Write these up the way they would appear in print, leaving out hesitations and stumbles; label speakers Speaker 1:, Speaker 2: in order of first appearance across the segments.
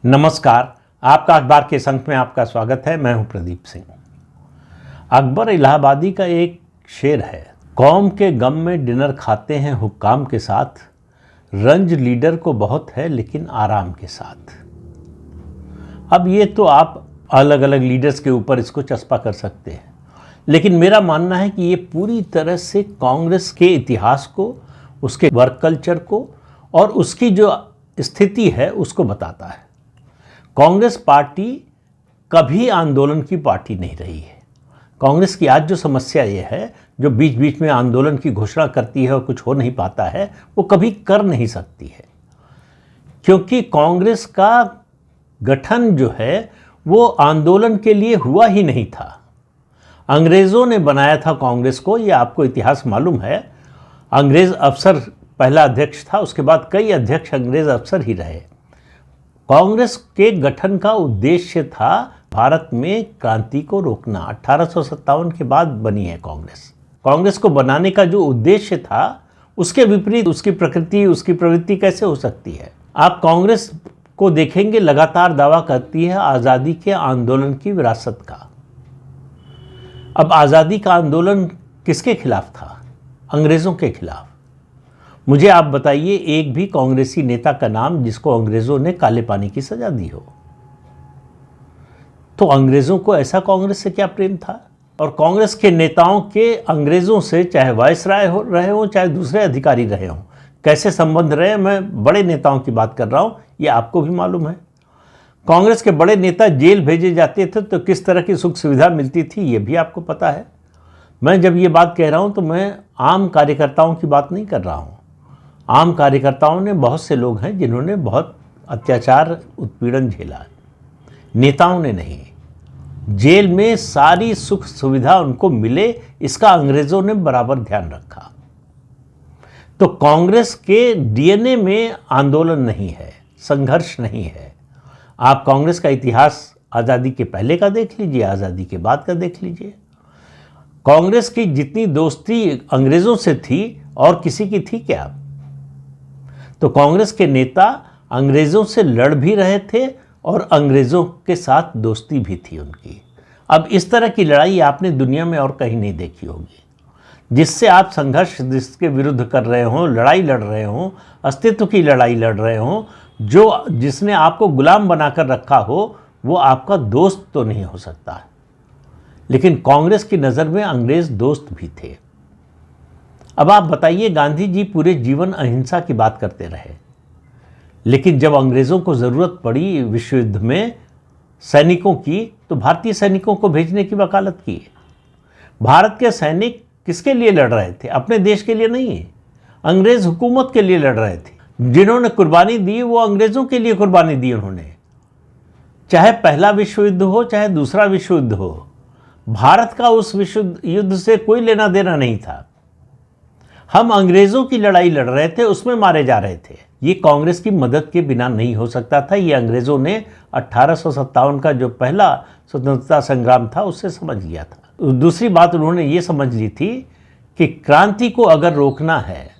Speaker 1: नमस्कार। आपका अखबार के संग में आपका स्वागत है। मैं हूं प्रदीप सिंह। अकबर इलाहाबादी का एक शेर है, कौम के गम में डिनर खाते हैं हुक्काम के साथ, रंज लीडर को बहुत है लेकिन आराम के साथ। अब ये तो आप अलग अलग लीडर्स के ऊपर इसको चस्पा कर सकते हैं, लेकिन मेरा मानना है कि ये पूरी तरह से कांग्रेस के इतिहास को, उसके वर्क कल्चर को और उसकी जो स्थिति है उसको बताता है। कांग्रेस पार्टी कभी आंदोलन की पार्टी नहीं रही है। कांग्रेस की आज जो समस्या ये है, जो बीच बीच में आंदोलन की घोषणा करती है और कुछ हो नहीं पाता है, वो कभी कर नहीं सकती है, क्योंकि कांग्रेस का गठन जो है वो आंदोलन के लिए हुआ ही नहीं था। अंग्रेज़ों ने बनाया था कांग्रेस को, ये आपको इतिहास मालूम है। अंग्रेज़ अफसर पहला अध्यक्ष था, उसके बाद कई अध्यक्ष अंग्रेज़ अफसर ही रहे। कांग्रेस के गठन का उद्देश्य था भारत में क्रांति को रोकना। 1857 के बाद बनी है कांग्रेस। कांग्रेस को बनाने का जो उद्देश्य था उसके विपरीत उसकी प्रकृति, उसकी प्रवृत्ति कैसे हो सकती है। आप कांग्रेस को देखेंगे, लगातार दावा करती है आज़ादी के आंदोलन की विरासत का। अब आज़ादी का आंदोलन किसके खिलाफ था? अंग्रेज़ों के खिलाफ। मुझे आप बताइए एक भी कांग्रेसी नेता का नाम जिसको अंग्रेज़ों ने काले पानी की सजा दी हो। तो अंग्रेज़ों को ऐसा कांग्रेस से क्या प्रेम था? और कांग्रेस के नेताओं के अंग्रेज़ों से, चाहे वायसराय रहे हों चाहे दूसरे अधिकारी रहे हों, कैसे संबंध रहे, मैं बड़े नेताओं की बात कर रहा हूं, ये आपको भी मालूम है। कांग्रेस के बड़े नेता जेल भेजे जाते थे तो किस तरह की सुख सुविधा मिलती थी, ये भी आपको पता है। मैं जब ये बात कह रहा हूं तो मैं आम कार्यकर्ताओं की बात नहीं कर रहा हूं। आम कार्यकर्ताओं ने, बहुत से लोग हैं जिन्होंने बहुत अत्याचार, उत्पीड़न झेला, नेताओं ने नहीं। जेल में सारी सुख सुविधा उनको मिले, इसका अंग्रेज़ों ने बराबर ध्यान रखा। तो कांग्रेस के डीएनए में आंदोलन नहीं है, संघर्ष नहीं है। आप कांग्रेस का इतिहास आज़ादी के पहले का देख लीजिए, आज़ादी के बाद का देख लीजिए। कांग्रेस की जितनी दोस्ती अंग्रेज़ों से थी और किसी की थी क्या? तो कांग्रेस के नेता अंग्रेज़ों से लड़ भी रहे थे और अंग्रेज़ों के साथ दोस्ती भी थी उनकी। अब इस तरह की लड़ाई आपने दुनिया में और कहीं नहीं देखी होगी, जिससे आप संघर्ष, जिसके विरुद्ध कर रहे हों, लड़ाई लड़ रहे हों, अस्तित्व की लड़ाई लड़ रहे हों, जिसने आपको गुलाम बनाकर रखा हो, वो आपका दोस्त तो नहीं हो सकता। लेकिन कांग्रेस की नज़र में अंग्रेज़ दोस्त भी थे। अब आप बताइए, गांधी जी पूरे जीवन अहिंसा की बात करते रहे, लेकिन जब अंग्रेज़ों को ज़रूरत पड़ी विश्व युद्ध में सैनिकों की, तो भारतीय सैनिकों को भेजने की वकालत की। भारत के सैनिक किसके लिए लड़ रहे थे? अपने देश के लिए नहीं, अंग्रेज़ हुकूमत के लिए लड़ रहे थे। जिन्होंने कुर्बानी दी वो अंग्रेज़ों के लिए कुर्बानी दी उन्होंने। चाहे पहला विश्व युद्ध हो चाहे दूसरा विश्व युद्ध हो, भारत का उस विश्व युद्ध से कोई लेना देना नहीं था। हम अंग्रेज़ों की लड़ाई लड़ रहे थे, उसमें मारे जा रहे थे। ये कांग्रेस की मदद के बिना नहीं हो सकता था। ये अंग्रेज़ों ने 1857 का जो पहला स्वतंत्रता संग्राम था उससे समझ लिया था। दूसरी बात उन्होंने ये समझ ली थी कि क्रांति को अगर रोकना है,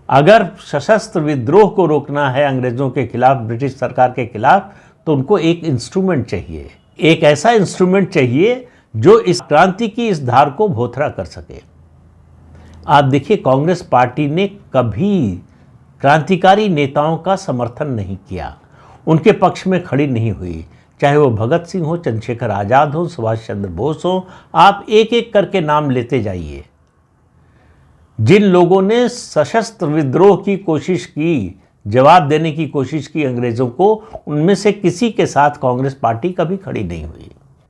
Speaker 1: अगर सशस्त्र विद्रोह को रोकना है अंग्रेज़ों के खिलाफ, ब्रिटिश सरकार के खिलाफ, तो उनको एक इंस्ट्रूमेंट चाहिए, एक ऐसा इंस्ट्रूमेंट चाहिए जो इस क्रांति की इस धार को भोथरा कर सके। आप देखिए, कांग्रेस पार्टी ने कभी क्रांतिकारी नेताओं का समर्थन नहीं किया, उनके पक्ष में खड़ी नहीं हुई। चाहे वो भगत सिंह हो, चंद्रशेखर आज़ाद हो, सुभाष चंद्र बोस हो, आप एक एक करके नाम लेते जाइए। जिन लोगों ने सशस्त्र विद्रोह की कोशिश की, जवाब देने की कोशिश की अंग्रेज़ों को, उनमें से किसी के साथ कांग्रेस पार्टी कभी खड़ी नहीं हुई।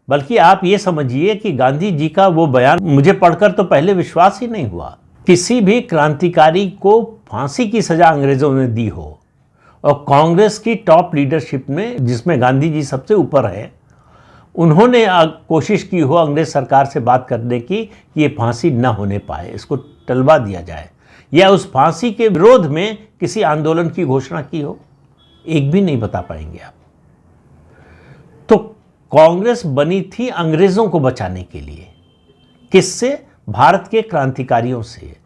Speaker 1: बल्कि आप ये समझिए कि गांधी जी का वो बयान मुझे पढ़कर तो पहले विश्वास ही नहीं हुआ। किसी भी क्रांतिकारी को फांसी की सजा अंग्रेज़ों ने दी हो, और कांग्रेस की टॉप लीडरशिप में, जिसमें गांधी जी सबसे ऊपर है, उन्होंने कोशिश की हो अंग्रेज़ सरकार से बात करने की कि ये फांसी न होने पाए, इसको टलवा दिया जाए, या उस फांसी के विरोध में किसी आंदोलन की घोषणा की हो, एक भी नहीं बता पाएंगे आप। तो कांग्रेस बनी थी अंग्रेज़ों को बचाने के लिए। किससे? भारत के क्रांतिकारियों से,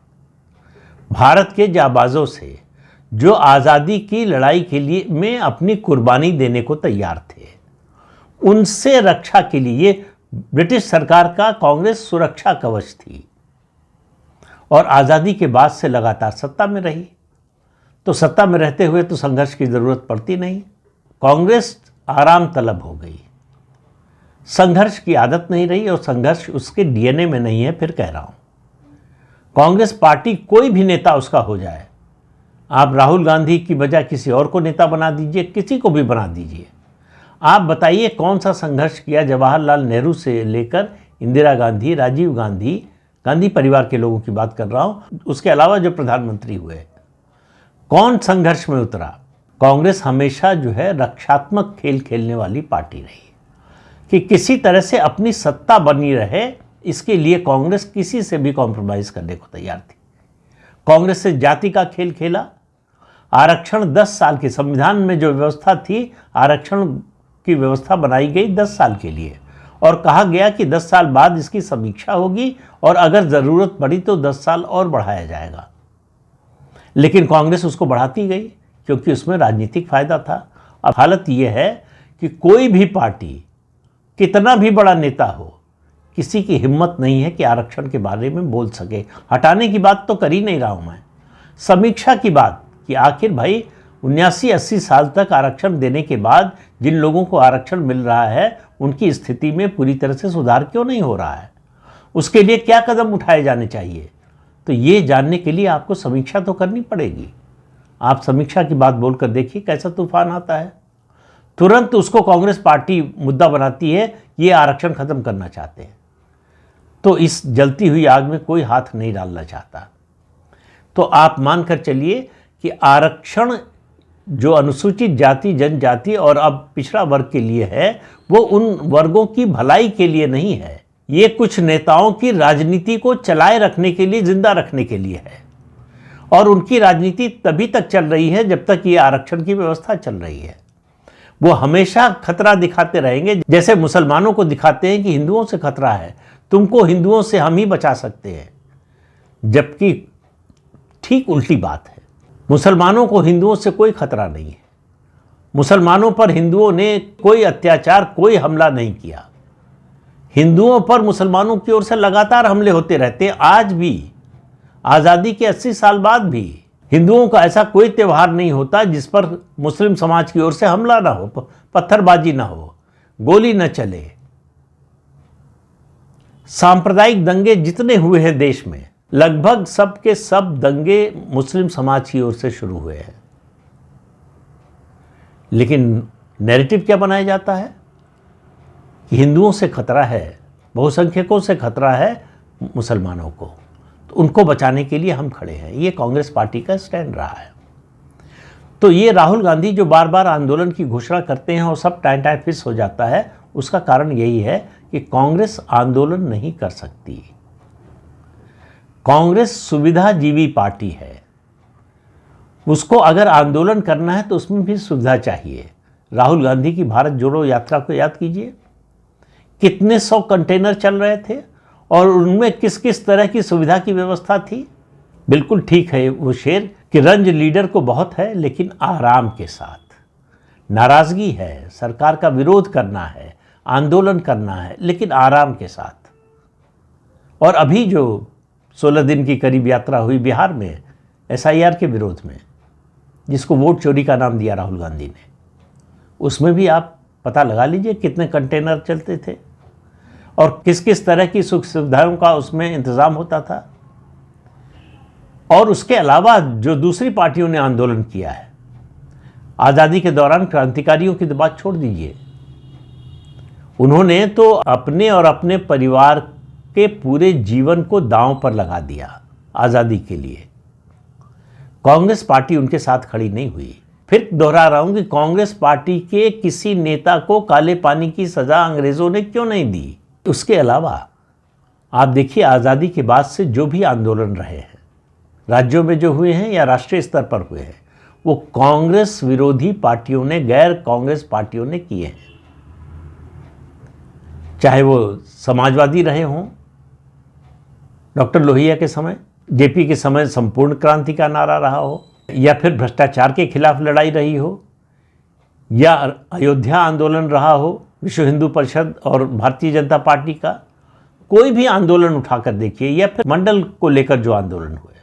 Speaker 1: भारत के जाबाजों से, जो आज़ादी की लड़ाई के लिए में अपनी कुर्बानी देने को तैयार थे। उनसे रक्षा के लिए ब्रिटिश सरकार का कांग्रेस सुरक्षा कवच थी और आज़ादी के बाद से लगातार सत्ता में रही। तो सत्ता में रहते हुए तो संघर्ष की ज़रूरत पड़ती नहीं। कांग्रेस आराम तलब हो गई, संघर्ष की आदत नहीं रही और संघर्ष उसके डीएनए में नहीं है। फिर कह रहा हूं, कांग्रेस पार्टी कोई भी नेता उसका हो जाए, आप राहुल गांधी की बजाय किसी और को नेता बना दीजिए, किसी को भी बना दीजिए। आप बताइए कौन सा संघर्ष किया जवाहरलाल नेहरू से लेकर इंदिरा गांधी, राजीव गांधी, गांधी परिवार के लोगों की बात कर रहा हूं, उसके अलावा जो प्रधानमंत्री हुए, कौन संघर्ष में उतरा? कांग्रेस हमेशा जो है रक्षात्मक खेल खेलने वाली पार्टी रही कि किसी तरह से अपनी सत्ता बनी रहे, इसके लिए कांग्रेस किसी से भी कॉम्प्रोमाइज़ करने को तैयार थी। कांग्रेस से जाति का खेल खेला, आरक्षण 10 साल के संविधान में जो व्यवस्था थी, आरक्षण की व्यवस्था बनाई गई 10 साल के लिए और कहा गया कि 10 साल बाद इसकी समीक्षा होगी और अगर ज़रूरत पड़ी तो 10 साल और बढ़ाया जाएगा। लेकिन कांग्रेस उसको बढ़ाती गई क्योंकि उसमें राजनीतिक फ़ायदा था। अब हालत यह है कि कोई भी पार्टी, कितना भी बड़ा नेता हो, किसी की हिम्मत नहीं है कि आरक्षण के बारे में बोल सके। हटाने की बात तो कर ही नहीं रहा हूँ मैं, समीक्षा की बात कि आखिर भाई 79-80 साल तक आरक्षण देने के बाद जिन लोगों को आरक्षण मिल रहा है उनकी स्थिति में पूरी तरह से सुधार क्यों नहीं हो रहा है, उसके लिए क्या कदम उठाए जाने चाहिए। तो ये जानने के लिए आपको समीक्षा तो करनी पड़ेगी। आप समीक्षा की बात बोलकर देखिए कैसा तूफान आता है। तुरंत उसको कांग्रेस पार्टी मुद्दा बनाती है, ये आरक्षण खत्म करना चाहते हैं। तो इस जलती हुई आग में कोई हाथ नहीं डालना चाहता। तो आप मानकर चलिए कि आरक्षण जो अनुसूचित जाति, जनजाति और अब पिछड़ा वर्ग के लिए है, वो उन वर्गों की भलाई के लिए नहीं है। ये कुछ नेताओं की राजनीति को चलाए रखने के लिए, जिंदा रखने के लिए है। और उनकी राजनीति तभी तक चल रही है जब तक ये आरक्षण की व्यवस्था चल रही है। वो हमेशा खतरा दिखाते रहेंगे, जैसे मुसलमानों को दिखाते हैं कि हिंदुओं से खतरा है, तुमको हिंदुओं से हम ही बचा सकते हैं, जबकि ठीक उल्टी बात है। मुसलमानों को हिंदुओं से कोई खतरा नहीं है। मुसलमानों पर हिंदुओं ने कोई अत्याचार, कोई हमला नहीं किया। हिंदुओं पर मुसलमानों की ओर से लगातार हमले होते रहते हैं। आज भी, आज़ादी के 80 साल बाद भी हिंदुओं का ऐसा कोई त्यौहार नहीं होता जिस पर मुस्लिम समाज की ओर से हमला ना हो, पत्थरबाजी ना हो, गोली न चले। सांप्रदायिक दंगे जितने हुए हैं देश में, लगभग सब के सब दंगे मुस्लिम समाज की ओर से शुरू हुए हैं। लेकिन नैरेटिव क्या बनाया जाता है कि हिंदुओं से खतरा है, बहुसंख्यकों से खतरा है मुसलमानों को, तो उनको बचाने के लिए हम खड़े हैं। ये कांग्रेस पार्टी का स्टैंड रहा है। तो ये राहुल गांधी जो बार बार आंदोलन की घोषणा करते हैं और सब टाइम टाइम फिस हो जाता है, उसका कारण यही है कि कांग्रेस आंदोलन नहीं कर सकती। कांग्रेस सुविधाजीवी पार्टी है, उसको अगर आंदोलन करना है तो उसमें भी सुविधा चाहिए। राहुल गांधी की भारत जोड़ो यात्रा को याद कीजिए, कितने 100 कंटेनर चल रहे थे और उनमें किस किस तरह की सुविधा की व्यवस्था थी। बिल्कुल ठीक है वो शेर कि रंज लीडर को बहुत है लेकिन आराम के साथ। नाराज़गी है, सरकार का विरोध करना है, आंदोलन करना है, लेकिन आराम के साथ। और अभी जो 16 दिन की करीब यात्रा हुई बिहार में SIR के विरोध में, जिसको वोट चोरी का नाम दिया राहुल गांधी ने, उसमें भी आप पता लगा लीजिए कितने कंटेनर चलते थे और किस किस तरह की सुख सुविधाओं का उसमें इंतज़ाम होता था। और उसके अलावा जो दूसरी पार्टियों ने आंदोलन किया है आज़ादी के दौरान, क्रांतिकारियों की तो बात छोड़ दीजिए, उन्होंने तो अपने और अपने परिवार के पूरे जीवन को दांव पर लगा दिया आज़ादी के लिए। कांग्रेस पार्टी उनके साथ खड़ी नहीं हुई। फिर दोहरा रहा हूं कि कांग्रेस पार्टी के किसी नेता को काले पानी की सज़ा अंग्रेज़ों ने क्यों नहीं दी। उसके अलावा आप देखिए, आज़ादी के बाद से जो भी आंदोलन रहे हैं, राज्यों में जो हुए हैं या राष्ट्रीय स्तर पर हुए हैं, वो कांग्रेस विरोधी पार्टियों ने, गैर कांग्रेस पार्टियों ने किए हैं। चाहे वो समाजवादी रहे हों, डॉक्टर लोहिया के समय, JP के समय संपूर्ण क्रांति का नारा रहा हो, या फिर भ्रष्टाचार के खिलाफ लड़ाई रही हो, या अयोध्या आंदोलन रहा हो विश्व हिंदू परिषद और भारतीय जनता पार्टी का, कोई भी आंदोलन उठाकर देखिए, या फिर मंडल को लेकर जो आंदोलन हुए,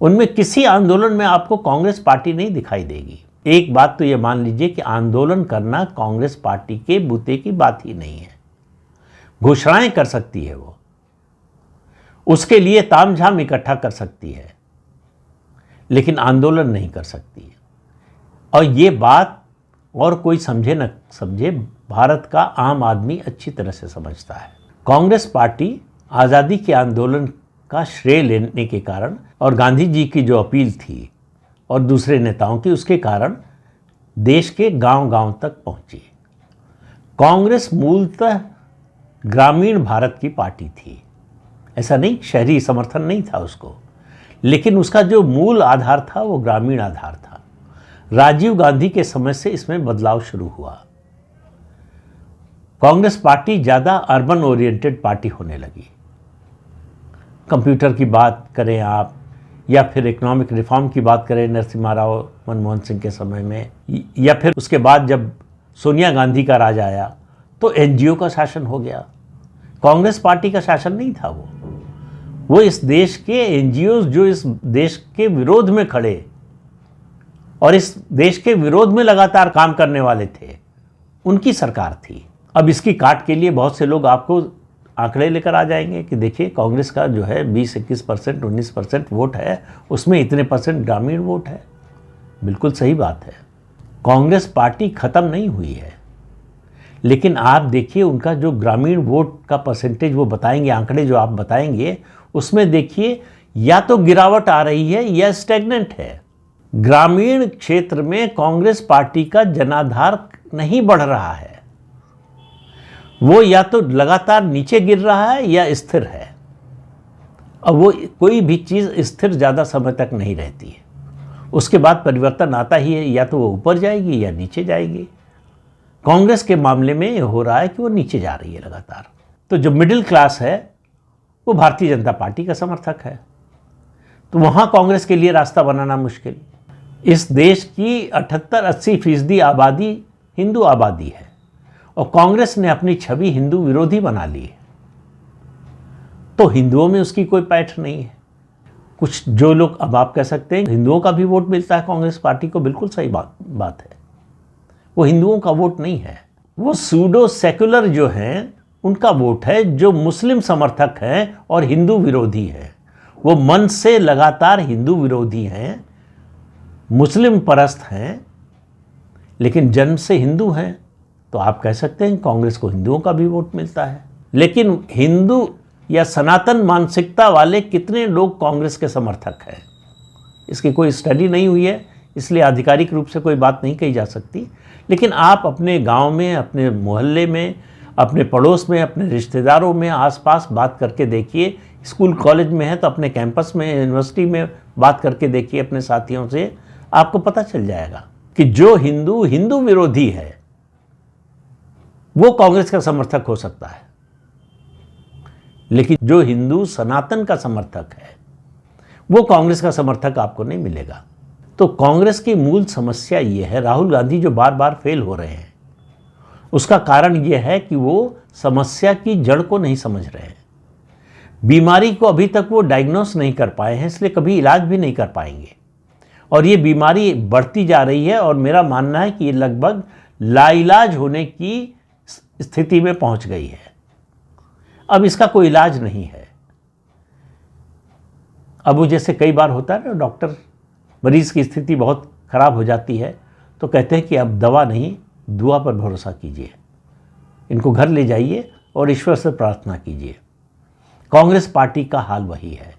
Speaker 1: उनमें किसी आंदोलन में आपको कांग्रेस पार्टी नहीं दिखाई देगी। एक बात तो ये मान लीजिए कि आंदोलन करना कांग्रेस पार्टी के बूते की बात ही नहीं है। घोषणाएं कर सकती है वो, उसके लिए तामझाम इकट्ठा कर सकती है, लेकिन आंदोलन नहीं कर सकती है। और ये बात और कोई समझे न समझे, भारत का आम आदमी अच्छी तरह से समझता है। कांग्रेस पार्टी आज़ादी के आंदोलन का श्रेय लेने के कारण और गांधी जी की जो अपील थी और दूसरे नेताओं की, उसके कारण देश के गांव-गांव तक पहुंची। कांग्रेस मूलतः ग्रामीण भारत की पार्टी थी, ऐसा नहीं शहरी समर्थन नहीं था उसको, लेकिन उसका जो मूल आधार था वो ग्रामीण आधार था। राजीव गांधी के समय से इसमें बदलाव शुरू हुआ। कांग्रेस पार्टी ज़्यादा अर्बन ओरिएंटेड पार्टी होने लगी। कंप्यूटर की बात करें आप, या फिर इकोनॉमिक रिफॉर्म की बात करें नरसिम्हा राव मनमोहन सिंह के समय में, या फिर उसके बाद जब सोनिया गांधी का राज आया तो एनजीओ का शासन हो गया। कांग्रेस पार्टी का शासन नहीं था वो इस देश के एनजीओ जो इस देश के विरोध में खड़े और इस देश के विरोध में लगातार काम करने वाले थे, उनकी सरकार थी। अब इसकी काट के लिए बहुत से लोग आपको आंकड़े लेकर आ जाएंगे कि देखिए कांग्रेस का जो है 20-21%, 19% वोट है, उसमें इतने परसेंट ग्रामीण वोट है। बिल्कुल सही बात है, कांग्रेस पार्टी ख़त्म नहीं हुई है, लेकिन आप देखिए उनका जो ग्रामीण वोट का परसेंटेज वो बताएंगे, आंकड़े जो आप बताएंगे, उसमें देखिए या तो गिरावट आ रही है या स्टैग्नेंट है। ग्रामीण क्षेत्र में कांग्रेस पार्टी का जनाधार नहीं बढ़ रहा है, वो या तो लगातार नीचे गिर रहा है या स्थिर है। अब वो कोई भी चीज़ स्थिर ज़्यादा समय तक नहीं रहती है, उसके बाद परिवर्तन आता ही है, या तो वो ऊपर जाएगी या नीचे जाएगी। कांग्रेस के मामले में ये हो रहा है कि वो नीचे जा रही है लगातार। तो जो मिडिल क्लास है वो भारतीय जनता पार्टी का समर्थक है, तो वहाँ कांग्रेस के लिए रास्ता बनाना मुश्किल। इस देश की 78-80% आबादी हिंदू आबादी है और कांग्रेस ने अपनी छवि हिंदू विरोधी बना ली है, तो हिंदुओं में उसकी कोई पैठ नहीं है। कुछ जो लोग, अब आप कह सकते हैं हिंदुओं का भी वोट मिलता है कांग्रेस पार्टी को, बिल्कुल सही बात है। वो हिंदुओं का वोट नहीं है, वो सूडो सेकुलर जो हैं उनका वोट है, जो मुस्लिम समर्थक हैं और हिंदू विरोधी हैं। वो मन से लगातार हिंदू विरोधी हैं, मुस्लिम परस्त हैं, लेकिन जन्म से हिंदू हैं। तो आप कह सकते हैं कांग्रेस को हिंदुओं का भी वोट मिलता है, लेकिन हिंदू या सनातन मानसिकता वाले कितने लोग कांग्रेस के समर्थक हैं, इसकी कोई स्टडी नहीं हुई है, इसलिए आधिकारिक रूप से कोई बात नहीं कही जा सकती। लेकिन आप अपने गांव में, अपने मोहल्ले में, अपने पड़ोस में, अपने रिश्तेदारों में, आसपास बात करके देखिए। स्कूल कॉलेज में है तो अपने कैंपस में, यूनिवर्सिटी में बात करके देखिए अपने साथियों से, आपको पता चल जाएगा कि जो हिंदू विरोधी है वो कांग्रेस का समर्थक हो सकता है, लेकिन जो हिंदू सनातन का समर्थक है वो कांग्रेस का समर्थक आपको नहीं मिलेगा। तो कांग्रेस की मूल समस्या ये है, राहुल गांधी जो बार बार फेल हो रहे हैं, उसका कारण ये है कि वो समस्या की जड़ को नहीं समझ रहे हैं। बीमारी को अभी तक वो डायग्नोस नहीं कर पाए हैं, इसलिए कभी इलाज भी नहीं कर पाएंगे, और ये बीमारी बढ़ती जा रही है। और मेरा मानना है कि ये लगभग लाइलाज होने की स्थिति में पहुंच गई है। अब इसका कोई इलाज नहीं है। अब वो जैसे कई बार होता है ना, डॉक्टर मरीज़ की स्थिति बहुत ख़राब हो जाती है तो कहते हैं कि अब दवा नहीं, दुआ पर भरोसा कीजिए, इनको घर ले जाइए और ईश्वर से प्रार्थना कीजिए। कांग्रेस पार्टी का हाल वही है,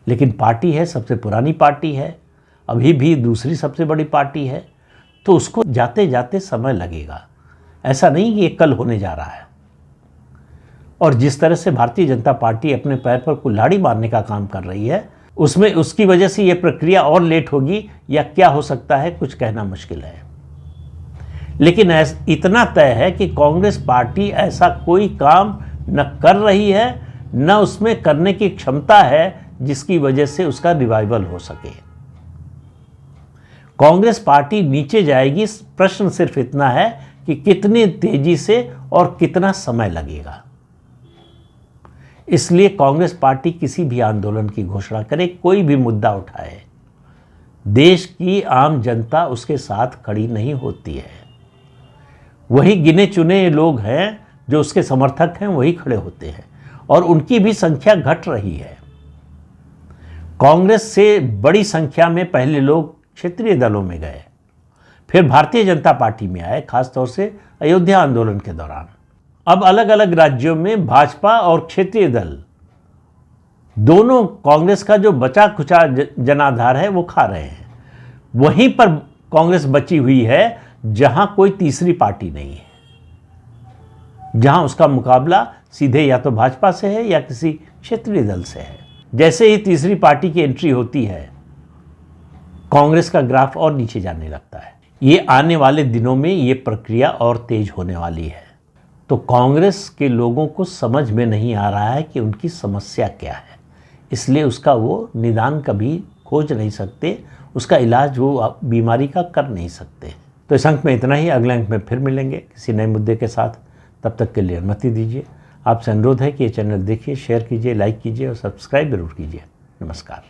Speaker 1: लेकिन पार्टी है, सबसे पुरानी पार्टी है, अभी भी दूसरी सबसे बड़ी पार्टी है, तो उसको जाते जाते समय लगेगा। ऐसा नहीं कि ये कल होने जा रहा है। और जिस तरह से भारतीय जनता पार्टी अपने पैर पर कुल्हाड़ी मारने का काम कर रही है, उसमें उसकी वजह से ये प्रक्रिया और लेट होगी या क्या हो सकता है, कुछ कहना मुश्किल है। लेकिन इतना तय है कि कांग्रेस पार्टी ऐसा कोई काम न कर रही है, न उसमें करने की क्षमता है जिसकी वजह से उसका रिवाइवल हो सके। कांग्रेस पार्टी नीचे जाएगी, प्रश्न सिर्फ इतना है कि कितनी तेजी से और कितना समय लगेगा। इसलिए कांग्रेस पार्टी किसी भी आंदोलन की घोषणा करे, कोई भी मुद्दा उठाए, देश की आम जनता उसके साथ खड़ी नहीं होती है। वही गिने चुने लोग हैं जो उसके समर्थक हैं, वही खड़े होते हैं और उनकी भी संख्या घट रही है। कांग्रेस से बड़ी संख्या में पहले लोग क्षेत्रीय दलों में गए, फिर भारतीय जनता पार्टी में आए, खासतौर से अयोध्या आंदोलन के दौरान। अब अलग अलग राज्यों में भाजपा और क्षेत्रीय दल दोनों कांग्रेस का जो बचा खुचा जनाधार है वो खा रहे हैं। वहीं पर कांग्रेस बची हुई है जहां कोई तीसरी पार्टी नहीं है, जहां उसका मुकाबला सीधे या तो भाजपा से है या किसी क्षेत्रीय दल से है। जैसे ही तीसरी पार्टी की एंट्री होती है, कांग्रेस का ग्राफ और नीचे जाने लगता है। ये आने वाले दिनों में ये प्रक्रिया और तेज होने वाली है। तो कांग्रेस के लोगों को समझ में नहीं आ रहा है कि उनकी समस्या क्या है, इसलिए उसका वो निदान कभी खोज नहीं सकते, उसका इलाज वो बीमारी का कर नहीं सकते। तो इस अंक में इतना ही। अगले अंक में फिर मिलेंगे किसी नए मुद्दे के साथ। तब तक के लिए अनुमति दीजिए। आपसे अनुरोध है कि ये चैनल देखिए, शेयर कीजिए, लाइक कीजिए और सब्सक्राइब जरूर कीजिए। नमस्कार।